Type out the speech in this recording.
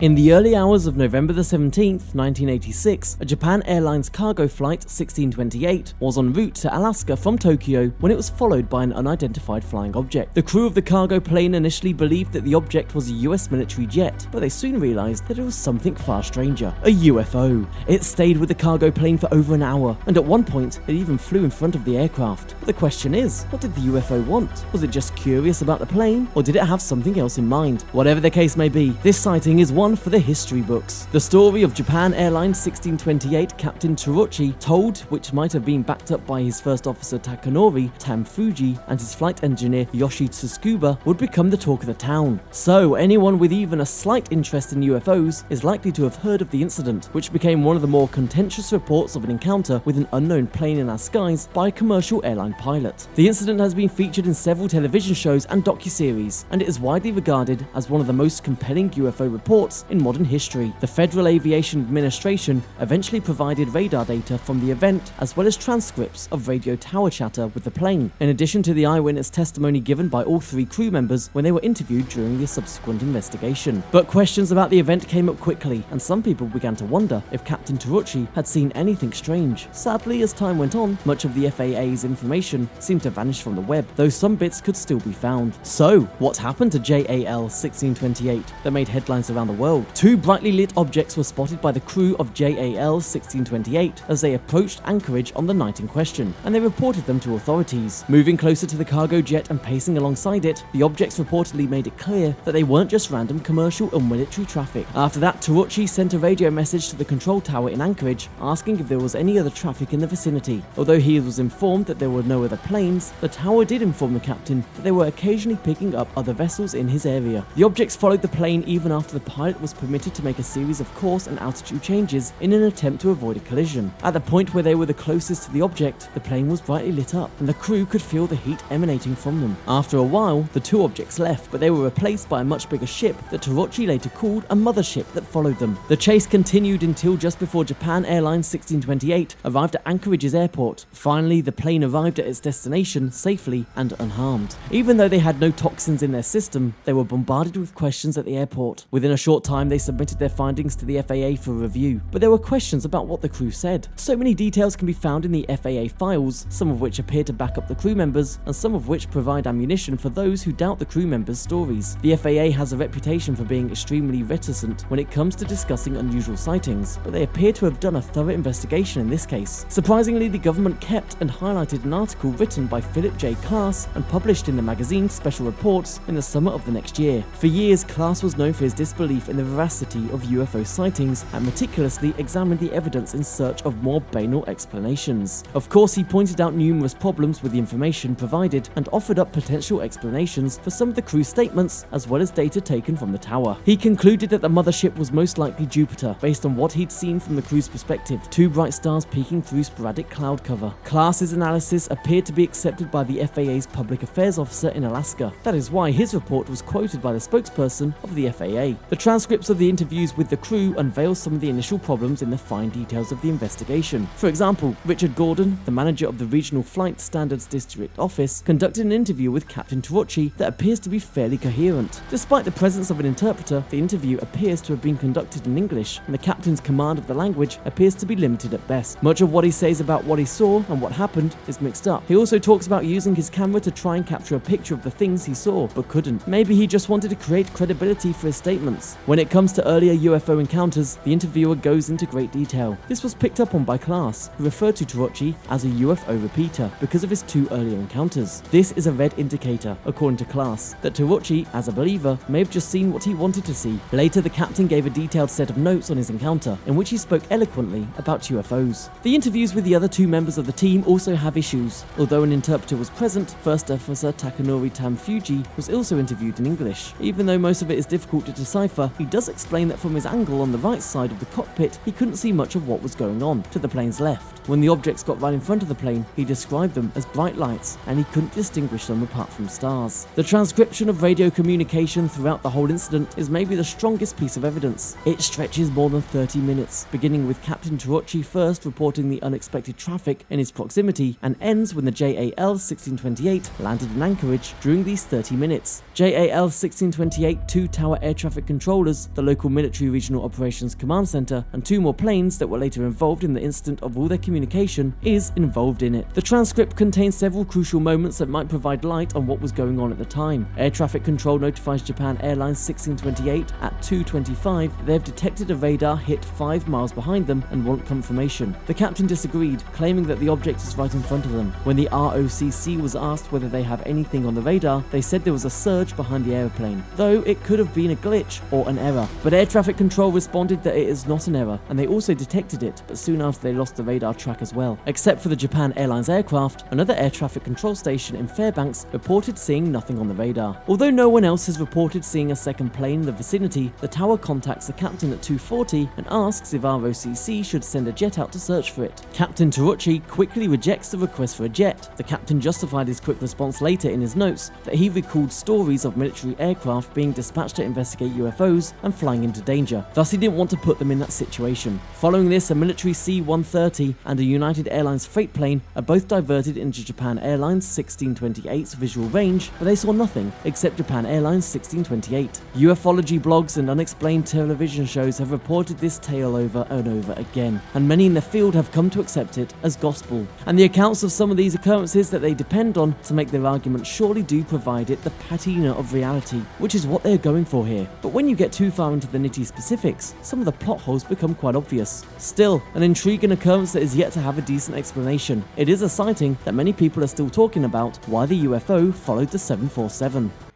In the early hours of November the 17th, 1986, a Japan Airlines cargo flight 1628 was en route to Alaska from Tokyo when it was followed by an unidentified flying object. The crew of the cargo plane initially believed that the object was a US military jet, but they soon realized that it was something far stranger, a UFO. It stayed with the cargo plane for over an hour, and at one point, it even flew in front of the aircraft. But the question is, what did the UFO want? Was it just curious about the plane, or did it have something else in mind? Whatever the case may be, this sighting is one for the history books. The story of Japan Airlines 1628 Captain Tsuruchi told, which might have been backed up by his first officer Takanori Tamfuji and his flight engineer Yoshi Tsukuba, would become the talk of the town. So anyone with even a slight interest in UFOs is likely to have heard of the incident, which became one of the more contentious reports of an encounter with an unknown plane in our skies by a commercial airline pilot. The incident has been featured in several television shows and docuseries, and it is widely regarded as one of the most compelling UFO reports in modern history. The Federal Aviation Administration eventually provided radar data from the event as well as transcripts of radio tower chatter with the plane, in addition to the eyewitness testimony given by all three crew members when they were interviewed during the subsequent investigation. But questions about the event came up quickly, and some people began to wonder if Captain Tsuruchi had seen anything strange. Sadly, as time went on, much of the FAA's information seemed to vanish from the web, though some bits could still be found. So, what happened to JAL 1628 that made headlines around the world? Two brightly lit objects were spotted by the crew of JAL 1628 as they approached anchorage on the night in question, and they reported them to authorities. Moving closer to the cargo jet and pacing alongside it, the objects reportedly made it clear that they weren't just random commercial or military traffic. After that, Tsuruchi sent a radio message to the control tower in Anchorage asking if there was any other traffic in the vicinity. Although he was informed that there were no other planes, the tower did inform the captain that they were occasionally picking up other vessels in his area. The objects followed the plane even after the pilot was permitted to make a series of course and altitude changes in an attempt to avoid a collision. At the point where they were the closest to the object, the plane was brightly lit up, and the crew could feel the heat emanating from them. After a while, the two objects left, but they were replaced by a much bigger ship that Tsuruchi later called a mothership that followed them. The chase continued until just before Japan Airlines 1628 arrived at Anchorage's airport. Finally, the plane arrived at its destination safely and unharmed. Even though they had no toxins in their system, they were bombarded with questions at the airport. Within a short time, they submitted their findings to the FAA for review, but there were questions about what the crew said. So many details can be found in the FAA files, some of which appear to back up the crew members, and some of which provide ammunition for those who doubt the crew members' stories. The FAA has a reputation for being extremely reticent when it comes to discussing unusual sightings, but they appear to have done a thorough investigation in this case. Surprisingly, the government kept and highlighted an article written by Philip J. Klass and published in the magazine Special Reports in the summer of the next year. For years, Klass was known for his disbelief in the veracity of UFO sightings and meticulously examined the evidence in search of more banal explanations. Of course, he pointed out numerous problems with the information provided and offered up potential explanations for some of the crew's statements as well as data taken from the tower. He concluded that the mothership was most likely Jupiter, based on what he'd seen from the crew's perspective, two bright stars peeking through sporadic cloud cover. Klass's analysis appeared to be accepted by the FAA's public affairs officer in Alaska. That is why his report was quoted by the spokesperson of the FAA. The transcripts of the interviews with the crew unveil some of the initial problems in the fine details of the investigation. For example, Richard Gordon, the manager of the Regional Flight Standards District Office, conducted an interview with Captain Tsuruchi that appears to be fairly coherent. Despite the presence of an interpreter, the interview appears to have been conducted in English, and the captain's command of the language appears to be limited at best. Much of what he says about what he saw and what happened is mixed up. He also talks about using his camera to try and capture a picture of the things he saw, but couldn't. Maybe he just wanted to create credibility for his statements. When it comes to earlier UFO encounters, the interviewer goes into great detail. This was picked up on by Klass, who referred to Tsuruchi as a UFO repeater because of his two earlier encounters. This is a red indicator, according to Klass, that Tsuruchi, as a believer, may have just seen what he wanted to see. Later, the captain gave a detailed set of notes on his encounter, in which he spoke eloquently about UFOs. The interviews with the other two members of the team also have issues. Although an interpreter was present, First Officer Takanori Tamfuji was also interviewed in English. Even though most of it is difficult to decipher, he does explain that from his angle on the right side of the cockpit, he couldn't see much of what was going on to the plane's left. When the objects got right in front of the plane, he described them as bright lights, and he couldn't distinguish them apart from stars. The transcription of radio communication throughout the whole incident is maybe the strongest piece of evidence. It stretches more than 30 minutes, beginning with Captain Tsuruchi first reporting the unexpected traffic in his proximity, and ends when the JAL 1628 landed in Anchorage during these 30 minutes. JAL 1628 two tower air traffic controllers controllers, the local military regional operations command center, and 2 more planes that were later involved in the incident of all their communication is involved in it. The transcript contains several crucial moments that might provide light on what was going on at the time. Air traffic control notifies Japan Airlines 1628 at 2:25 that they have detected a radar hit 5 miles behind them and want confirmation. The captain disagreed, claiming that the object is right in front of them. When the ROCC was asked whether they have anything on the radar, they said there was a surge behind the aeroplane, though it could have been a glitch or an error. But air traffic control responded that it is not an error, and they also detected it, but soon after they lost the radar track as well. Except for the Japan Airlines aircraft, another air traffic control station in Fairbanks reported seeing nothing on the radar. Although no one else has reported seeing a second plane in the vicinity, the tower contacts the captain at 2:40 and asks if ROCC should send a jet out to search for it. Captain Taruchi quickly rejects the request for a jet. The captain justified his quick response later in his notes that he recalled stories of military aircraft being dispatched to investigate UFOs and flying into danger. Thus, he didn't want to put them in that situation. Following this, a military C-130 and a United Airlines freight plane are both diverted into Japan Airlines 1628's visual range, but they saw nothing except Japan Airlines 1628. Ufology blogs and unexplained television shows have reported this tale over and over again, and many in the field have come to accept it as gospel. And the accounts of some of these occurrences that they depend on to make their argument surely do provide it the patina of reality, which is what they're going for here. But when you get too far into the nitty specifics, some of the plot holes become quite obvious. Still, an intriguing occurrence that is yet to have a decent explanation. It is a sighting that many people are still talking about, why the UFO followed the 747.